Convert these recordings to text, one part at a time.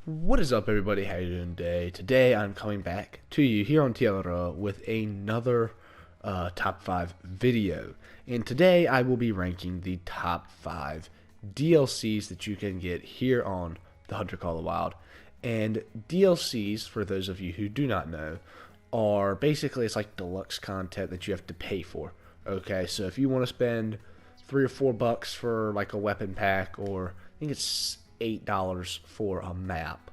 What is up, everybody? How you doing today? Today I'm coming back to you here on theHunter with another top 5 video. And today I will be ranking the top 5 DLCs that you can get here on the Hunter Call of the Wild. And DLCs, for those of you who do not know, are basically, it's like deluxe content that you have to pay for. Okay, so if you want to spend $3 or $4 for like a weapon pack, or I think it's $8 for a map,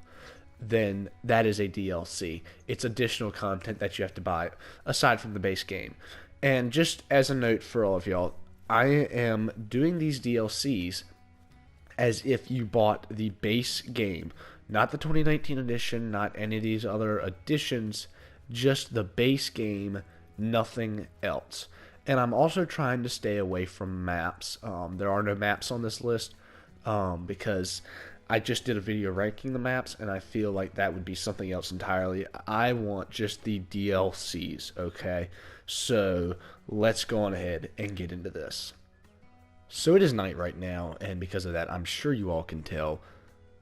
then that is a DLC. It's additional content that you have to buy aside from the base game. And just as a note for all of y'all, I am doing these DLCs as if you bought the base game, not the 2019 edition, not any of these other editions, just the base game, nothing else. And I'm also trying to stay away from maps. There are no maps on this list because I just did a video ranking the maps, and I feel like that would be something else entirely. I want just the DLCs, okay? So let's go on ahead and get into this. So it is night right now, and because of that, I'm sure you all can tell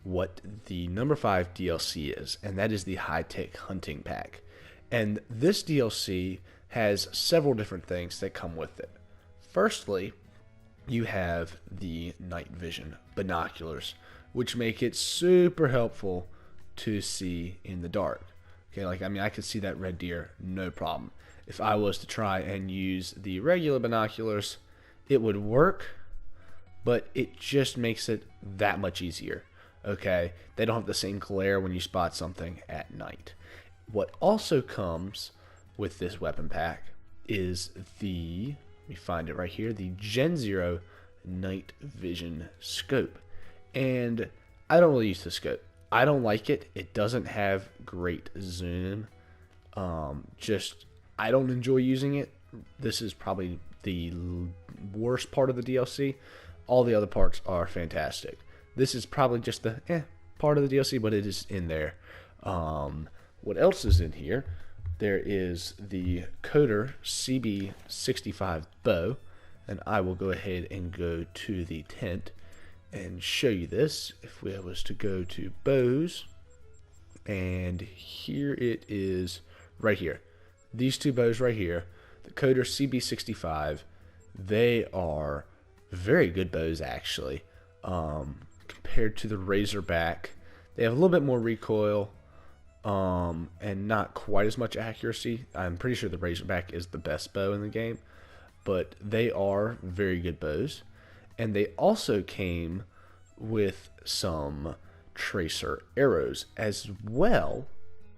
what the number 5 DLC is, and that is the high-tech hunting pack. And this DLC has several different things that come with it. Firstly, you have the night vision binoculars, which make it super helpful to see in the dark. Okay, like, I mean, I could see that red deer, no problem. If I was to try and use the regular binoculars, it would work, but it just makes it that much easier. Okay, they don't have the same glare when you spot something at night. What also comes with this weapon pack is the, let me find it right here, the Gen 0 night vision scope. And I don't really use the scope. I don't like it. It doesn't have great zoom. I don't enjoy using it. This is probably the worst part of the DLC. All the other parts are fantastic. This is probably just the part of the DLC, but it is in there. What else is in here? There is the Coder CB65 bow, and I will go ahead and go to the tent and show you this. If we was to go to bows, and here it is right here. These two bows right here, the Coder CB65, they are very good bows actually. Compared to the Razorback, they have a little bit more recoil, and not quite as much accuracy. I'm pretty sure the Razorback is the best bow in the game, but they are very good bows. And they also came with some tracer arrows, as well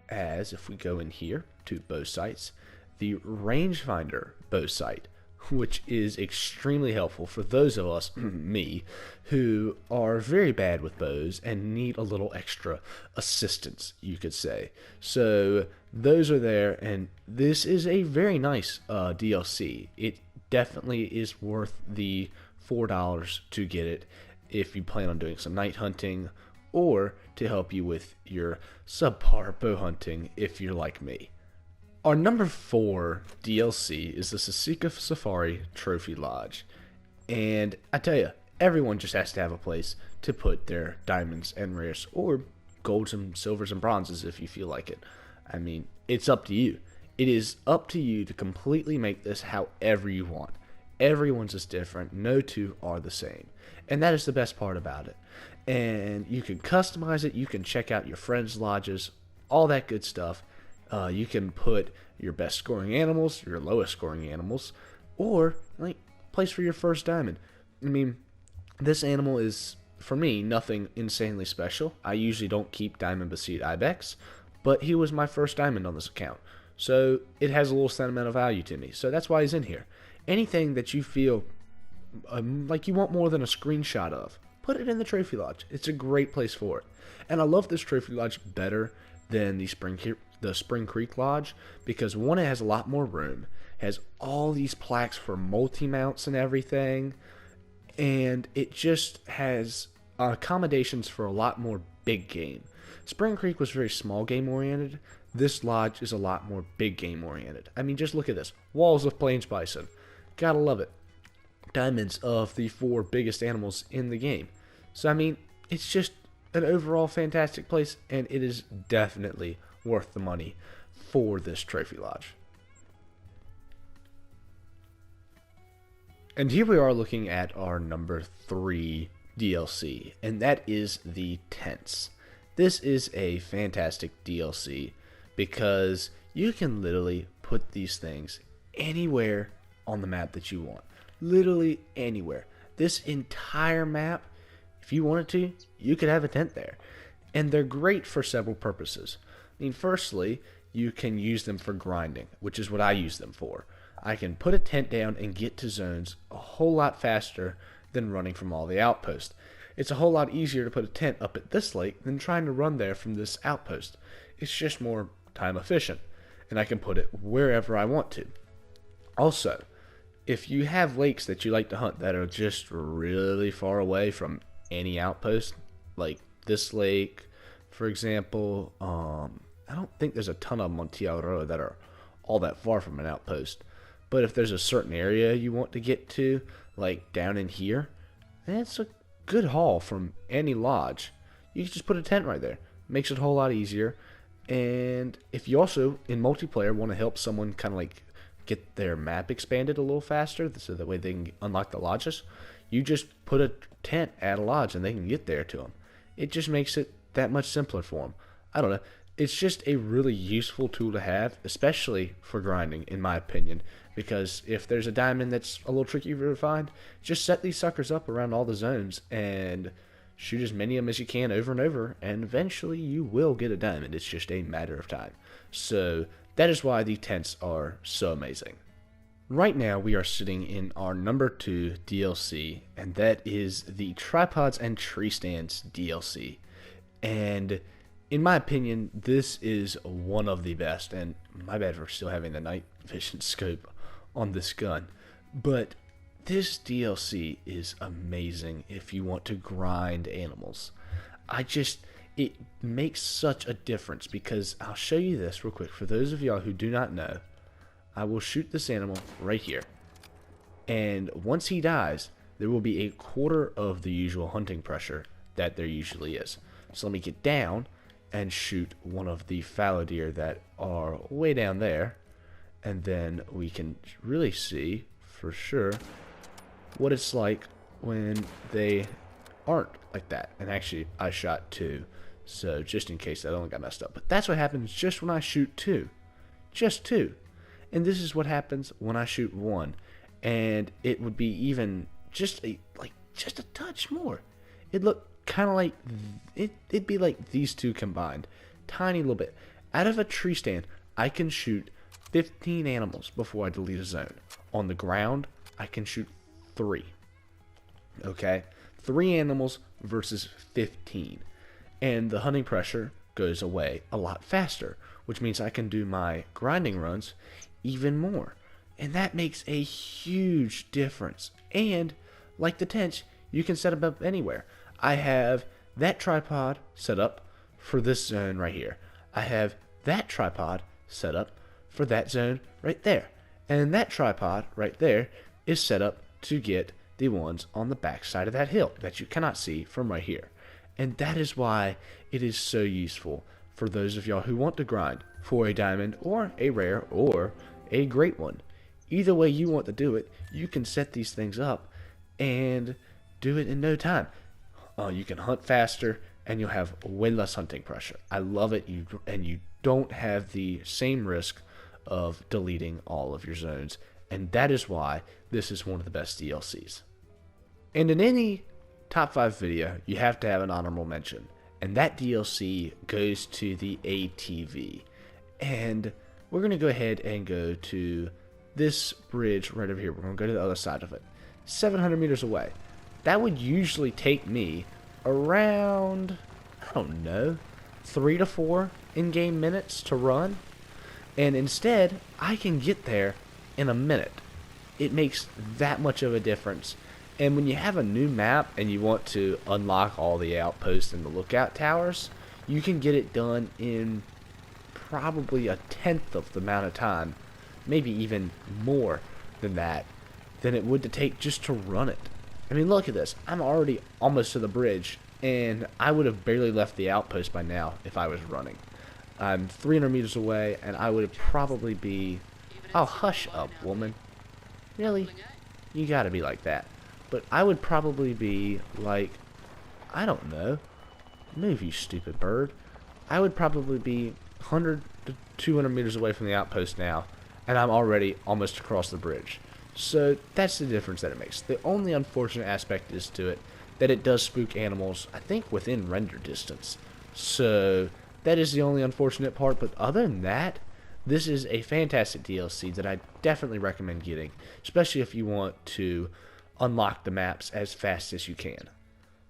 as, if we go in here to bow sights, the rangefinder bow sight, which is extremely helpful for those of us, me, who are very bad with bows and need a little extra assistance, you could say. So those are there, and this is a very nice DLC. It definitely is worth the $4 to get it if you plan on doing some night hunting, or to help you with your subpar bow hunting if you're like me. Our number 4 DLC is the Sasika Safari Trophy Lodge. And I tell you, everyone just has to have a place to put their diamonds and rares, or golds and silvers and bronzes if you feel like it. I mean, it's up to you. It is up to you to completely make this however you want. Everyone's is different. No two are the same. And that is the best part about it. And you can customize it. You can check out your friends' lodges, all that good stuff. You can put your best scoring animals, your lowest scoring animals, or like place for your first diamond. I mean, this animal is, for me, nothing insanely special. I usually don't keep Diamond Beseed Ibex, but he was my first diamond on this account. So it has a little sentimental value to me. So that's why he's in here. Anything that you feel like you want more than a screenshot of, put it in the Trophy Lodge. It's a great place for it. And I love this Trophy Lodge better than the Spring Creek Lodge, because one, it has a lot more room, has all these plaques for multi-mounts and everything, and it just has accommodations for a lot more big game. Spring Creek was very small game oriented. This lodge is a lot more big game oriented. I mean, just look at this. Walls of plains bison. Gotta love it. Diamonds of the 4 biggest animals in the game. So, I mean, it's just an overall fantastic place, and it is definitely worth the money for this trophy lodge. And here we are looking at our number 3 DLC, and that is the tents. This is a fantastic DLC because you can literally put these things anywhere on the map that you want. Literally anywhere. This entire map, if you wanted to, you could have a tent there. And they're great for several purposes. I mean, firstly, you can use them for grinding, which is what I use them for. I can put a tent down and get to zones a whole lot faster than running from all the outposts. It's a whole lot easier to put a tent up at this lake than trying to run there from this outpost. It's just more time efficient, and I can put it wherever I want to. Also, if you have lakes that you like to hunt that are just really far away from any outpost, like this lake, for example, I don't think there's a ton of them on Tiaroa that are all that far from an outpost. But if there's a certain area you want to get to, like down in here, then it's a good haul from any lodge. You can just put a tent right there. Makes it a whole lot easier. And if you also, in multiplayer, want to help someone kind of like get their map expanded a little faster, so that way they can unlock the lodges, you just put a tent at a lodge and they can get there to them. It just makes it that much simpler for them. I don't know. It's just a really useful tool to have, especially for grinding, in my opinion. Because if there's a diamond that's a little tricky to find, just set these suckers up around all the zones and shoot as many of them as you can over and over, and eventually you will get a diamond. It's just a matter of time. So that is why the tents are so amazing. Right now we are sitting in our number 2 DLC, and that is the Tripods and Tree Stands DLC. And in my opinion, this is one of the best, and my bad for still having the night vision scope on this gun. But this DLC is amazing if you want to grind animals. It makes such a difference, because I'll show you this real quick. For those of y'all who do not know, I will shoot this animal right here. And once he dies, there will be a quarter of the usual hunting pressure that there usually is. So let me get down and shoot one of the fallow deer that are way down there, and then we can really see for sure what it's like when they aren't like that. And actually I shot 2, so just in case that only got messed up, but that's what happens just when I shoot 2, just 2. And this is what happens when I shoot 1, and it would be even just a touch more. It'd look kind of like it'd be like these two combined, tiny little bit. Out of a tree stand, I can shoot 15 animals before I delete a zone. On the ground, I can shoot 3. Okay, 3 animals versus 15, and the hunting pressure goes away a lot faster, which means I can do my grinding runs even more, and that makes a huge difference. And like the tents, you can set them up anywhere. I have that tripod set up for this zone right here. I have that tripod set up for that zone right there. And that tripod right there is set up to get the ones on the back side of that hill that you cannot see from right here. And that is why it is so useful for those of y'all who want to grind for a diamond or a rare or a great one. Either way you want to do it, you can set these things up and do it in no time. You can hunt faster, and you'll have way less hunting pressure. I love it, and you don't have the same risk of deleting all of your zones, and that is why this is one of the best DLCs. And in any top 5 video, you have to have an honorable mention, and that DLC goes to the ATV. And we're going to go ahead and go to this bridge right over here. We're going to go to the other side of it, 700 meters away. That would usually take me around, I don't know, 3 to 4 in-game minutes to run. And instead, I can get there in a minute. It makes that much of a difference. And when you have a new map and you want to unlock all the outposts and the lookout towers, you can get it done in probably 1/10 of the amount of time, maybe even more than that, than it would to take just to run it. I mean, look at this. I'm already almost to the bridge, and I would have barely left the outpost by now if I was running. I'm 300 meters away, and I would probably be... Oh, hush up, woman. Really? You gotta be like that. But I would probably be like... I don't know. Move, you stupid bird. I would probably be 100 to 200 meters away from the outpost now, and I'm already almost across the bridge. So that's the difference that it makes. The only unfortunate aspect is to it that it does spook animals, I think, within render distance. So that is the only unfortunate part, but other than that, this is a fantastic DLC that I definitely recommend getting, especially if you want to unlock the maps as fast as you can.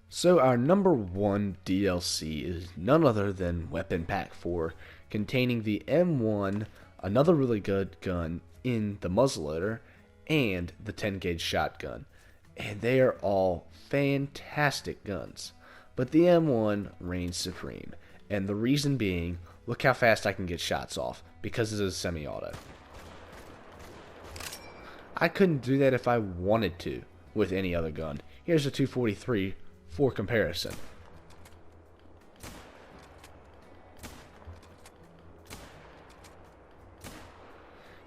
So our number 1 DLC is none other than Weapon Pack 4, containing the M1, another really good gun in the muzzleloader, and the 10 gauge shotgun. And they are all fantastic guns. But the M1 reigns supreme. And the reason being, look how fast I can get shots off, because it is semi-auto. I couldn't do that if I wanted to with any other gun. Here's a 243 for comparison.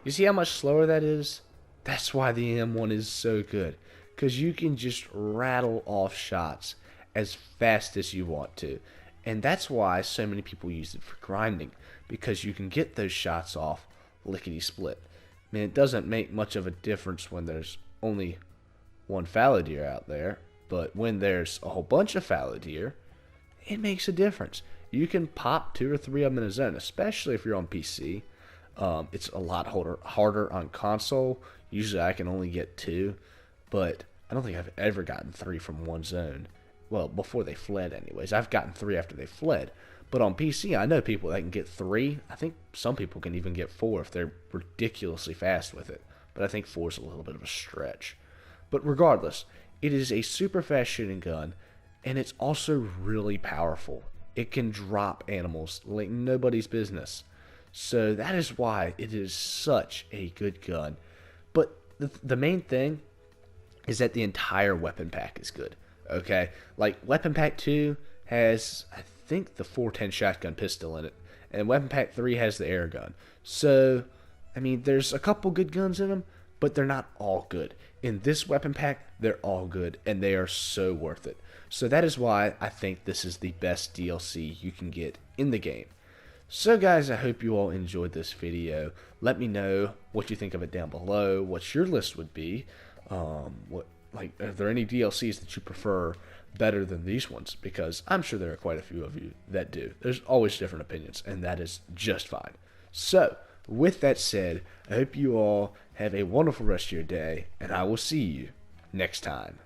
You see how much slower that is? That's why the M1 is so good, because you can just rattle off shots as fast as you want to. And that's why so many people use it for grinding, because you can get those shots off lickety-split. I mean, it doesn't make much of a difference when there's only one fallow deer out there, but when there's a whole bunch of fallow deer, it makes a difference. You can pop 2 or 3 of them in a zone, especially if you're on PC. It's a lot harder on console. Usually I can only get 2, but I don't think I've ever gotten 3 from one zone. Well, before they fled anyways. I've gotten 3 after they fled. But on PC, I know people that can get 3. I think some people can even get 4 if they're ridiculously fast with it. But I think 4 is a little bit of a stretch. But regardless, it is a super fast shooting gun, and it's also really powerful. It can drop animals like nobody's business. So that is why it is such a good gun. But the main thing is that the entire weapon pack is good. Okay? Like, Weapon Pack 2 has, I think, the 410 shotgun pistol in it. And Weapon Pack 3 has the air gun. So, I mean, there's a couple good guns in them, but they're not all good. In this weapon pack, they're all good, and they are so worth it. So that is why I think this is the best DLC you can get in the game. So guys, I hope you all enjoyed this video. Let me know what you think of it down below, what your list would be. Are there any DLCs that you prefer better than these ones? Because I'm sure there are quite a few of you that do. There's always different opinions, and that is just fine. So, with that said, I hope you all have a wonderful rest of your day, and I will see you next time.